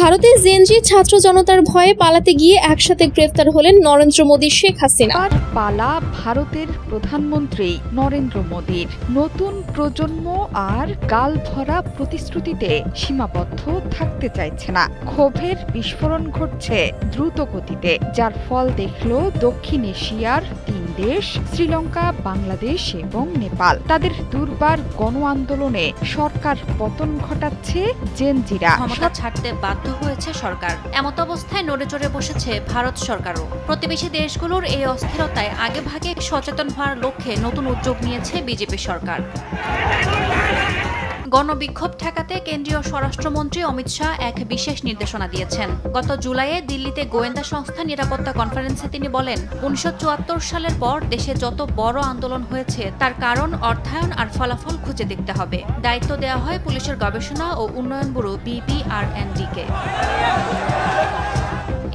ভারতে জেনজি ছাত্র জনতার ভয়ে পালাতে গিয়ে একসাথে গ্রেফতার হলেন নরেন্দ্র মোদী, শেখ হাসিনা। পালা ভারতের প্রধানমন্ত্রী নরেন্দ্র মোদীর। নতুন প্রজন্ম আর গাল ভরা প্রতিশ্রুতিতে সীমাবদ্ধ থাকতে চাইছে না। ক্ষোভের বিস্ফোরণ ঘটছে দ্রুত গতিতে, যার ফল দেখল দক্ষিণ এশিয়ার 3 দেশ শ্রীলঙ্কা, বাংলাদেশ এবং নেপাল। তাদের দুর্বার গণ আন্দোলনে সরকার পতন ঘটাচ্ছে জেনজিরা। ক্ষমতা ছাড়তে বাধ্য হয়েছে সরকার। এমত অবস্থায় নড়ে চড়ে বসেছে ভারত সরকারও। প্রতিবেশী দেশগুলোর এই অস্থিরতায় আগেভাগে সচেতন হওয়ার লক্ষ্যে নতুন উদ্যোগ নিয়েছে বিজেপি সরকার। গণবিক্ষোভ ঠেকাতে কেন্দ্রীয় স্বরাষ্ট্রমন্ত্রী অমিত শাহ এক বিশেষ নির্দেশনা দিয়েছেন। গত জুলাইয়ে দিল্লিতে গোয়েন্দা সংস্থা নিরাপত্তা কনফারেন্সে তিনি বলেন, 1974 সালের পর দেশে যত বড় আন্দোলন হয়েছে তার কারণ, অর্থায়ন আর ফলাফল খুঁজে দেখতে হবে। দায়িত্ব দেওয়া হয় পুলিশের গবেষণা ও উন্নয়ন ব্যুরো BPRND-কে।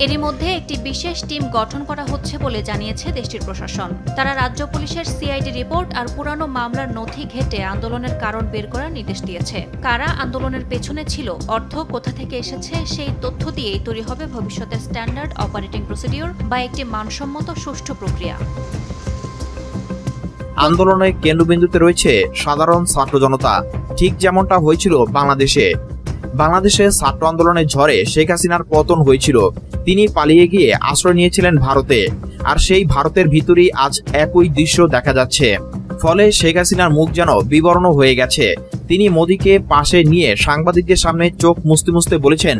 এরই মধ্যে একটি বিশেষ টিম গঠন করা হচ্ছে বলে জানিয়েছে দেশটির প্রশাসন। তারা রাজ্য পুলিশের CID রিপোর্ট আর পুরানো মামলার নথি ঘেঁটে আন্দোলনের কারণ বের করার নির্দেশ দিয়েছে। কারা আন্দোলনের পেছনে ছিল, অর্থ কোথা থেকে এসেছে, সেই তথ্য দিয়েই তৈরি হবে ভবিষ্যতের স্ট্যান্ডার্ড অপারেটিং প্রসিডিউর বা একটি মানসম্মত সুষ্ঠু প্রক্রিয়া। আন্দোলনের কেন্দ্রবিন্দুতে রয়েছে সাধারণ ছাত্র জনতা, ঠিক যেমনটা হয়েছিল বাংলাদেশে ছাত্র আন্দোলনের ঝড়ে শেখ হাসিনার পতন হয়েছিল। তিনি পালিয়ে গিয়ে আশ্রয় নিয়েছিলেন ভারতে, আর সেই ভারতের ভিতরেই আজ একই দৃশ্য দেখা যাচ্ছে। ফলে শেখ হাসিনার মুখ যেন বিবর্ণ হয়ে গেছে। তিনি মোদীকে পাশে নিয়ে সাংবাদিকদের সামনে চোখ মুছতে মুছতে বলেছেন,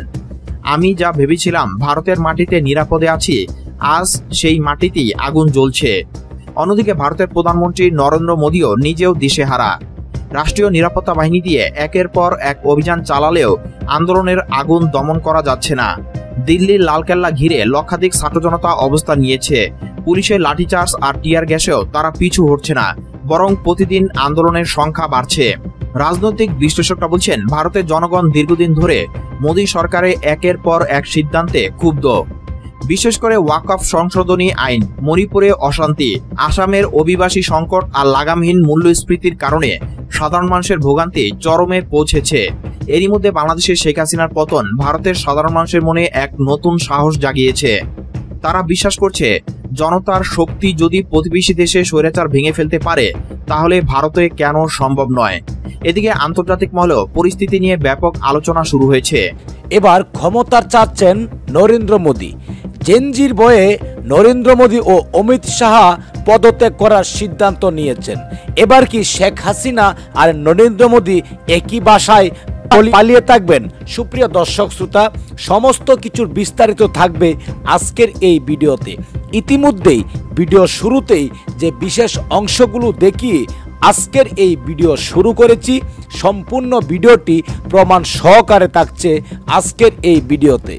আমি যা ভেবেছিলাম ভারতের মাটিতে নিরাপদে আছি, আজ সেই মাটিতেই আগুন জ্বলছে। অন্যদিকে ভারতের প্রধানমন্ত্রী নরেন্দ্র মোদীও নিজেও দিশেহারা। রাষ্ট্রীয় নিরাপত্তা বাহিনী দিয়ে একের পর এক অভিযান চালালেও আন্দোলনের আগুন দমন করা যাচ্ছে না। দিল্লির লালকেল্লা ঘিরে লক্ষাধিক ছাত্র জনতা অবস্থান নিয়েছে। পুলিশের লাঠিচার্জ আর টিয়ার গ্যাসেও তারা পিছু হটছে না, বরং প্রতিদিন আন্দোলনের সংখ্যা বাড়ছে। রাজনৈতিক বিশ্লেষকরা বলছেন, ভারতের জনগণ দীর্ঘদিন ধরে মোদী সরকারের একের পর এক সিদ্ধান্তে ক্ষুব্ধ। বিশেষ করে ওয়াকফ সংশোধনী আইন, মণিপুরে অশান্তি, আসামের অভিবাসী সংকট আর লাগামহীন মূল্যস্ফীতির কারণে সাধারণ মানুষের ভোগান্তি চরমে পৌঁছেছে। এরই মধ্যে বাংলাদেশের শেখ হাসিনার পতন ভারতের সাধারণ মানুষের মনে এক নতুন সাহস জাগিয়েছে। তারা বিশ্বাস করছে, জনতার শক্তি যদি প্রতিবেশী দেশে স্বৈরাচার ভেঙে ফেলতে পারে, তাহলে ভারতে কেন সম্ভব নয়। এদিকে আন্তর্জাতিক মহলেও পরিস্থিতি নিয়ে ব্যাপক আলোচনা শুরু হয়েছে। এবার ক্ষমতার চাচ্ছেন নরেন্দ্র মোদী। জেনজির বয়ে নরেন্দ্র মোদী ও অমিত শাহ পদত্যাগ করার সিদ্ধান্ত নিয়েছেন। এবার কি শেখ হাসিনা আর নরেন্দ্র মোদী একই বাসায় পালিয়ে থাকবেন? সুপ্রিয় দর্শক শ্রোতা, সমস্ত কিছুর বিস্তারিত থাকবে আজকের এই ভিডিওতে। ইতিমধ্যেই ভিডিও শুরুতেই যে বিশেষ অংশগুলো দেখিয়ে আজকের এই ভিডিও শুরু করেছি, সম্পূর্ণ ভিডিওটি প্রমাণ সহকারে থাকছে আজকের এই ভিডিওতে।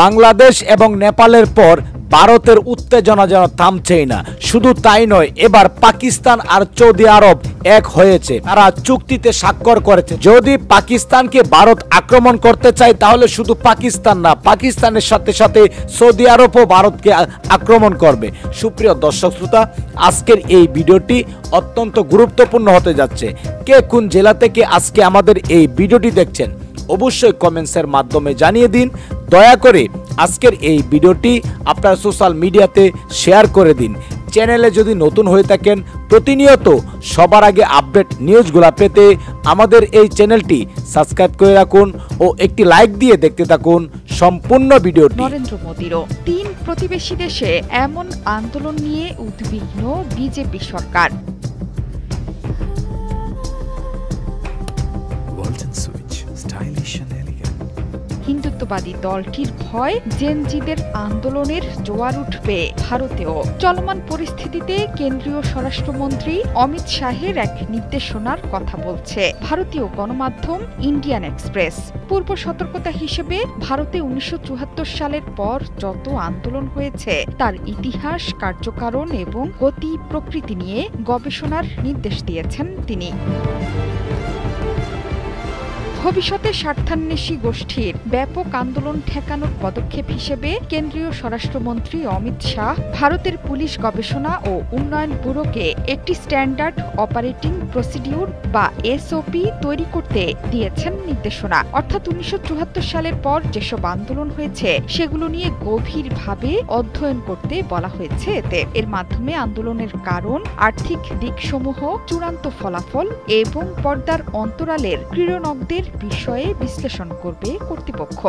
বাংলাদেশ এবং নেপালের পর ভারতের উত্তেজনা যেন থামছেই না। শুধু তাই নয়, এবার পাকিস্তান আর সৌদি আরব এক হয়েছে। তারা চুক্তিতে স্বাক্ষর করেছে, যদি পাকিস্তানকে ভারত আক্রমণ করতে চায় তাহলে শুধু পাকিস্তান না, পাকিস্তানের সাথে সাথে সৌদি আরবও ভারতকে আক্রমণ করবে। সুপ্রিয় দর্শক শ্রোতা, আজকের এই ভিডিওটি অত্যন্ত গুরুত্বপূর্ণ হতে যাচ্ছে। কে কোন জেলা থেকে আজকে আমাদের এই ভিডিওটি দেখছেন অবশ্যই কমেন্টসের মাধ্যমে জানিয়ে দিন। দয়া করে আজকের এই ভিডিওটি আপনার সোশ্যাল মিডিয়াতে শেয়ার করে দিন। চ্যানেলে যদি নতুন হয়ে থাকেন, প্রতিনিয়ত সবার আগে আপডেট নিউজগুলো পেতে আমাদের এই চ্যানেলটি সাবস্ক্রাইব করে রাখুন ও একটি লাইক দিয়ে দেখতে থাকুন সম্পূর্ণ ভিডিওটি। নরেন্দ্র মোদীরও 3 প্রতিবেশী দেশে এমন আন্দোলন নিয়ে উদ্বিগ্ন বিজেপি সরকার। হিন্দুত্ববাদী দলটির ভয়, জেনজিদের আন্দোলনের জোয়ার উঠবে ভারতেও। চলমান পরিস্থিতিতে কেন্দ্রীয় স্বরাষ্ট্রমন্ত্রী অমিত শাহের এক নির্দেশনার কথা বলছে ভারতীয় গণমাধ্যম ইন্ডিয়ান এক্সপ্রেস। পূর্ব সতর্কতা হিসেবে ভারতে 1974 সালের পর যত আন্দোলন হয়েছে তার ইতিহাস, কার্যকারণ এবং গতি প্রকৃতি নিয়ে গবেষণার নির্দেশ দিয়েছেন তিনি। ভবিষ্যতে স্বার্থান্বেষী গোষ্ঠীর ব্যাপক আন্দোলন ঠেকানোর পদক্ষেপ হিসেবে কেন্দ্রীয় স্বরাষ্ট্রমন্ত্রী অমিত শাহ ভারতের পুলিশ গবেষণা ও উন্নয়ন ব্যুরোকে একটি স্ট্যান্ডার্ড অপারেটিং প্রসিডিউর বা এসওপি তৈরি করতে দিয়েছেন নির্দেশনা। অর্থাৎ 1974 সালের পর যেসব আন্দোলন হয়েছে সেগুলো নিয়ে গভীরভাবে অধ্যয়ন করতে বলা হয়েছে এতে। এর মাধ্যমে আন্দোলনের কারণ, আর্থিক দিকসমূহ, চূড়ান্ত ফলাফল এবং পর্দার অন্তরালের ক্রীড়নকদের বিষয়ে বিশ্লেষণ করবে কর্তৃপক্ষ।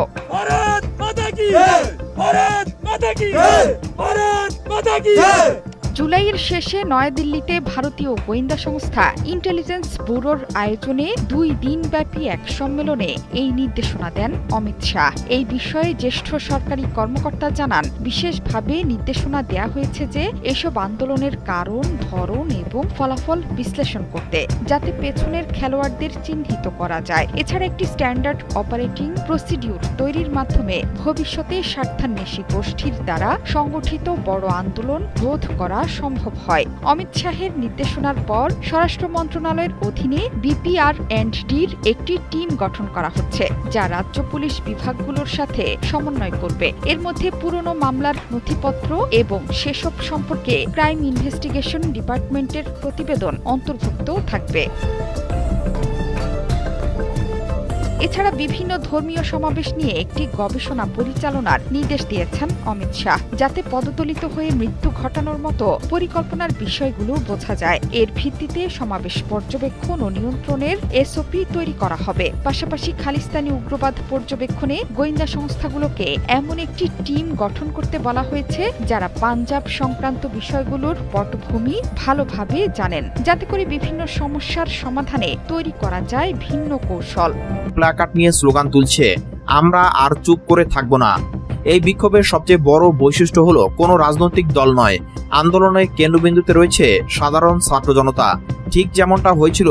জুলাইয়ের শেষে নয়াদিল্লিতে ভারতীয় গোয়েন্দা সংস্থা ইন্টেলিজেন্স ব্যুরোর আয়োজনে 2 দিনব্যাপী এক সম্মেলনে এই নির্দেশনা দেন অমিত শাহ। এই বিষয়ে জ্যেষ্ঠ সরকারি কর্মকর্তা জানান, বিশেষভাবে নির্দেশনা দেয়া হয়েছে যে এসব আন্দোলনের কারণ, ধরন এবং ফলাফল বিশ্লেষণ করতে, যাতে পেছনের খেলোয়াড়দের চিহ্নিত করা যায়। এছাড়া একটি স্ট্যান্ডার্ড অপারেটিং প্রসিডিউর তৈরির মাধ্যমে ভবিষ্যতে স্বার্থান্বেষী গোষ্ঠীর দ্বারা সংগঠিত বড় আন্দোলন রোধ করা সম্ভব হয়। অমিত শাহের নির্দেশনার পর স্বরাষ্ট্র মন্ত্রণালয়ের অধীনে BPR&Dর একটি টিম গঠন করা হচ্ছে, যা রাজ্য পুলিশ বিভাগগুলোর সাথে সমন্বয় করবে। এর মধ্যে পুরনো মামলার নথিপত্র এবং সেসব সম্পর্কে ক্রাইম ইনভেস্টিগেশন ডিপার্টমেন্টের প্রতিবেদন অন্তর্ভুক্ত থাকবে। এছাড়া বিভিন্ন ধর্মীয় সমাবেশ নিয়ে একটি গবেষণা পরিচালনার নির্দেশ দিয়েছেন অমিত শাহ, যাতে পদদলিত হয়ে মৃত্যু ঘটানোর মতো পরিকল্পনার বিষয়গুলো বোঝা যায়। এর ভিত্তিতে সমাবেশ পর্যবেক্ষণ ও নিয়ন্ত্রণের এসওপি তৈরি করা হবে। পাশাপাশি খালিস্তানি উগ্রবাদ পর্যবেক্ষণে গোয়েন্দা সংস্থাগুলোকে এমন একটি টিম গঠন করতে বলা হয়েছে যারা পাঞ্জাব সংক্রান্ত বিষয়গুলোর পটভূমি ভালোভাবে জানেন, যাতে করে বিভিন্ন সমস্যার সমাধানে তৈরি করা যায় ভিন্ন কৌশল। প্ল্যাকার্ড নিয়ে স্লোগান তুলছে, আমরা আর চুপ করে থাকব না। এই বিক্ষোভের সবচেয়ে বড় বৈশিষ্ট্য হলো কোনো রাজনৈতিক দল নয়, আন্দোলনের কেন্দ্রবিন্দুতে রয়েছে সাধারণ ছাত্র জনতা। ঠিক যেমনটা হয়েছিল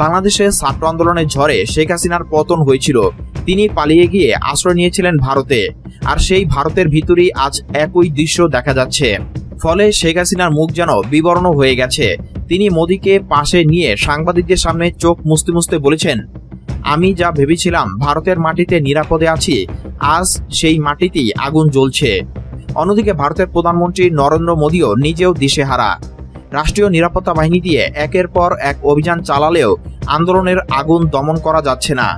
বাংলাদেশে ছাত্র আন্দোলনের ঝড়ে শেখ হাসিনার পতন হয়েছিল। তিনি পালিয়ে গিয়ে আশ্রয় নিয়েছিলেন ভারতে, আর সেই ভারতের ভিতরেই আজ একই দৃশ্য দেখা যাচ্ছে। ফলে শেখ হাসিনার মুখ যেন বিবর্ণ হয়ে গেছে। তিনি মোদীকে পাশে নিয়ে সাংবাদিকদের সামনে চোখ মুছতে মুছতে বলেছেন, আমি যা ভেবেছিলাম ভারতের মাটিতে নিরাপদে আছি, আজ সেই মাটিতেই আগুন জ্বলছে। অন্যদিকে ভারতের প্রধানমন্ত্রী নরেন্দ্র মোদীও নিজেও দিশেহারা। রাষ্ট্রীয় নিরাপত্তা বাহিনী দিয়ে একের পর এক অভিযান চালালেও আন্দোলনের আগুন দমন করা যাচ্ছে না।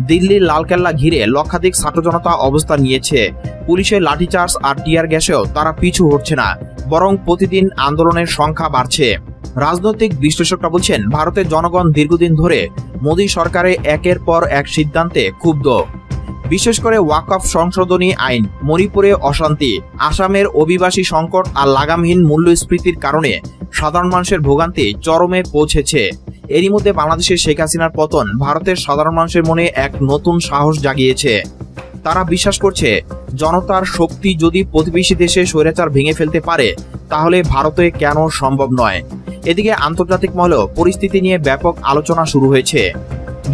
দিল্লির লালকেল্লা ঘিরে লক্ষাধিক ছাত্র জনতা অবস্থান নিয়েছে। পুলিশের লাঠিচার্জ আর টিয়ার গ্যাসেও তারা পিছু হটছে না, বরং প্রতিদিন আন্দোলনের সংখ্যা বাড়ছে। রাজনৈতিক বিশ্লেষকরা বলছেন, ভারতের জনগণ দীর্ঘদিন ধরে মোদী সরকারের একের পর এক সিদ্ধান্তে ক্ষুব্ধ। বিশেষ করে ওয়াকফ সংশোধনী আইন, মণিপুরে অশান্তি, আসামের অভিবাসী সংকট আর লাগামহীন মূল্যস্ফীতির কারণে সাধারণ মানুষের ভোগান্তি চরমে পৌঁছেছে। এরই মধ্যে বাংলাদেশের শেখ হাসিনার পতন ভারতের সাধারণ মানুষের মনে এক নতুন সাহস জাগিয়েছে। তারা বিশ্বাস করছে, জনতার শক্তি যদি প্রতিবেশী দেশে স্বৈরাচার ভেঙে ফেলতে পারে, তাহলে ভারতে কেন সম্ভব নয়। এদিকে আন্তর্জাতিক মহলেও পরিস্থিতি নিয়ে ব্যাপক আলোচনা শুরু হয়েছে।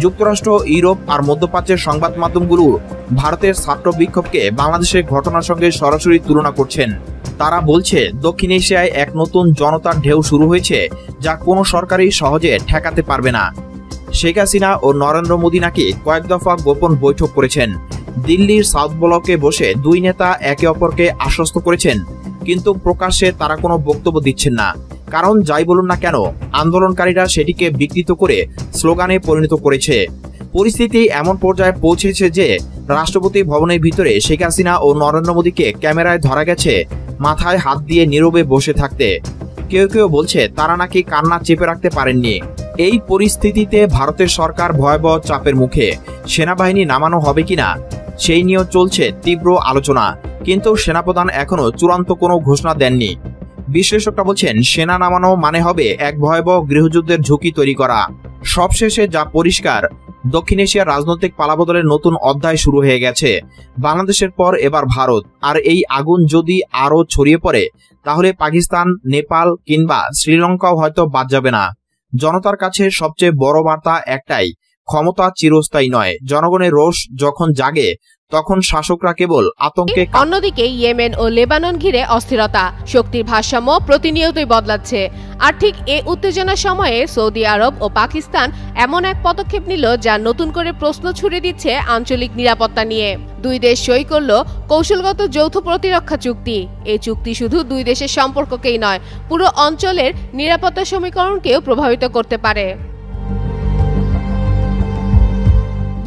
যুক্তরাষ্ট্র, ইউরোপ আর মধ্যপ্রাচ্যের সংবাদ মাধ্যমগুলো ভারতের ছাত্র বিক্ষোভকে বাংলাদেশের ঘটনার সঙ্গে সরাসরি তুলনা করছেন। তারা বলছে, দক্ষিণ এশিয়ায় এক নতুন জনতার ঢেউ শুরু হয়েছে, যা কোনো সরকারই সহজে ঠেকাতে পারবে না। শেখ হাসিনা ও নরেন্দ্র মোদী নাকি কয়েক দফা গোপন বৈঠক করেছেন। দিল্লির সাউথ ব্লকে বসে দুই নেতা একে অপরকে আশ্বস্ত করেছেন, কিন্তু প্রকাশ্যে তারা কোনো বক্তব্য দিচ্ছেন না। কারণ যাই বলুন না কেন, আন্দোলনকারীরা সেটিকে বিকৃত করে স্লোগানে পরিণত করেছে। পরিস্থিতি এমন পর্যায়ে পৌঁছেছে যে রাষ্ট্রপতি ভবনের ভিতরে শেখ হাসিনা ও নরেন্দ্র মোদীকে ক্যামেরায় ধরা গেছে মাথায় হাত দিয়ে নীরবে বসে থাকতে। কেউ কেউ বলছে তারা নাকি কান্না চেপে রাখতে পারেননি। এই পরিস্থিতিতে ভারতের সরকার ভয়াবহ চাপের মুখে। সেনাবাহিনী নামানো হবে কিনা সেই নিয়েও চলছে তীব্র আলোচনা, কিন্তু সেনাপ্রধান এখনো চূড়ান্ত কোনো ঘোষণা দেননি। বিশ্লেষকরা বলছেন, সেনা নামানো মানে হবে এক ভয়াবহ গৃহযুদ্ধের ঝুঁকি তৈরি করা। সবশেষে যা পরিষ্কার, দক্ষিণ এশিয়ার রাজনৈতিক পালাবদলের নতুন অধ্যায় শুরু হয়ে গেছে। বাংলাদেশের পর এবার ভারত, আর এই আগুন যদি আরও ছড়িয়ে পড়ে, তাহলে পাকিস্তান, নেপাল কিংবা শ্রীলঙ্কাও হয়তো বাদ যাবে না। জনতার কাছে সবচেয়ে বড় বার্তা একটাই, ক্ষমতা চিরস্থায়ী নয়। জনগণের রোষ যখন জাগে তখন শাসকরা কেবল আতঙ্কে। অন্যদিকে ইয়েমেন ও লেবানন ঘিরে অস্থিরতা, শক্তির ভারসাম্য প্রতিনিয়তই বদলাচ্ছে। আর ঠিক এই উত্তেজনার সময়ে সৌদি আরব ও পাকিস্তান এমন এক পদক্ষেপ নিল যা নতুন করে প্রশ্ন ছুড়ে দিচ্ছে আঞ্চলিক নিরাপত্তা নিয়ে। দুই দেশ সই করল কৌশলগত যৌথ প্রতিরক্ষা চুক্তি। এই চুক্তি শুধু দুই দেশের সম্পর্ককেই নয়, পুরো অঞ্চলের নিরাপত্তা সমীকরণকেও প্রভাবিত করতে পারে।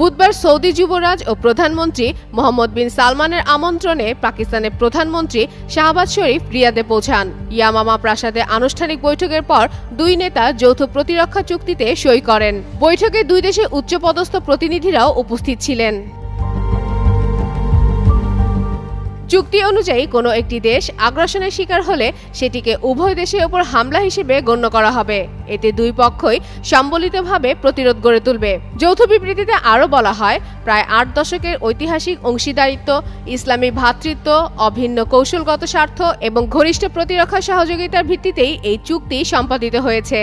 বুধবার সৌদি যুবরাজ ও প্রধানমন্ত্রী মোহাম্মদ বিন সালমানের আমন্ত্রণে পাকিস্তানের প্রধানমন্ত্রী শাহবাজ শরীফ রিয়াদে পৌঁছান। ইয়ামামা প্রাসাদে আনুষ্ঠানিক বৈঠকের পর দুই নেতা যৌথ প্রতিরক্ষা চুক্তিতে সই করেন। বৈঠকে দুই দেশের উচ্চপদস্থ প্রতিনিধিরাও উপস্থিত ছিলেন। চুক্তি অনুযায়ী কোনো একটি দেশ আগ্রাসনের শিকার হলে সেটিকে উভয় দেশের ওপর হামলা হিসেবে গণ্য করা হবে। এতে দুই পক্ষই সম্মিলিতভাবে প্রতিরোধ গড়ে তুলবে। যৌথ বিবৃতিতে আরও বলা হয়, প্রায় ৮ দশকের ঐতিহাসিক অংশীদারিত্ব, ইসলামী ভ্রাতৃত্ব, অভিন্ন কৌশলগত স্বার্থ এবং ঘনিষ্ঠ প্রতিরক্ষা সহযোগিতার ভিত্তিতেই এই চুক্তি সম্পাদিত হয়েছে।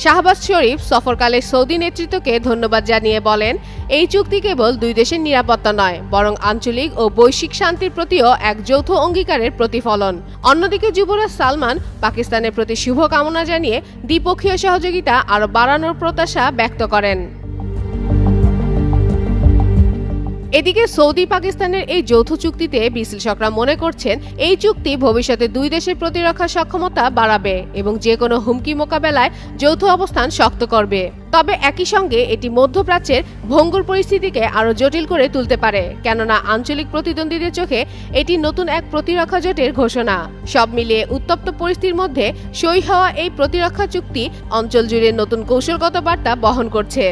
শাহবাজ শরীফ সফরকালে সৌদি নেতৃত্বকে ধন্যবাদ জানিয়ে বলেন, এই চুক্তি কেবল দুই দেশের নিরাপত্তা নয়, বরং আঞ্চলিক ও বৈশ্বিক শান্তির প্রতিও এক যৌথ অঙ্গীকারের প্রতিফলন। অন্যদিকে যুবরাজ সালমান পাকিস্তানের প্রতি শুভকামনা জানিয়ে দ্বিপক্ষীয় সহযোগিতা আরও বাড়ানোর প্রত্যাশা ব্যক্ত করেন। এদিকে সৌদি পাকিস্তানের এই যৌথ চুক্তিতে বিশ্লেষকরা মনে করছেন, এই চুক্তি ভবিষ্যতে দুই দেশের প্রতিরক্ষা সক্ষমতা বাড়াবে এবং যে কোনো হুমকি মোকাবেলায় যৌথ অবস্থান শক্ত করবে। তবে একই সঙ্গে এটি মধ্যপ্রাচ্যের ভঙ্গুর পরিস্থিতিকে আরও জটিল করে তুলতে পারে, কেননা আঞ্চলিক প্রতিদ্বন্দ্বীদের চোখে এটি নতুন এক প্রতিরক্ষা জোটের ঘোষণা। সব মিলিয়ে উত্তপ্ত পরিস্থিতির মধ্যে সই হওয়া এই প্রতিরক্ষা চুক্তি অঞ্চল জুড়ে নতুন কৌশলগত বার্তা বহন করছে।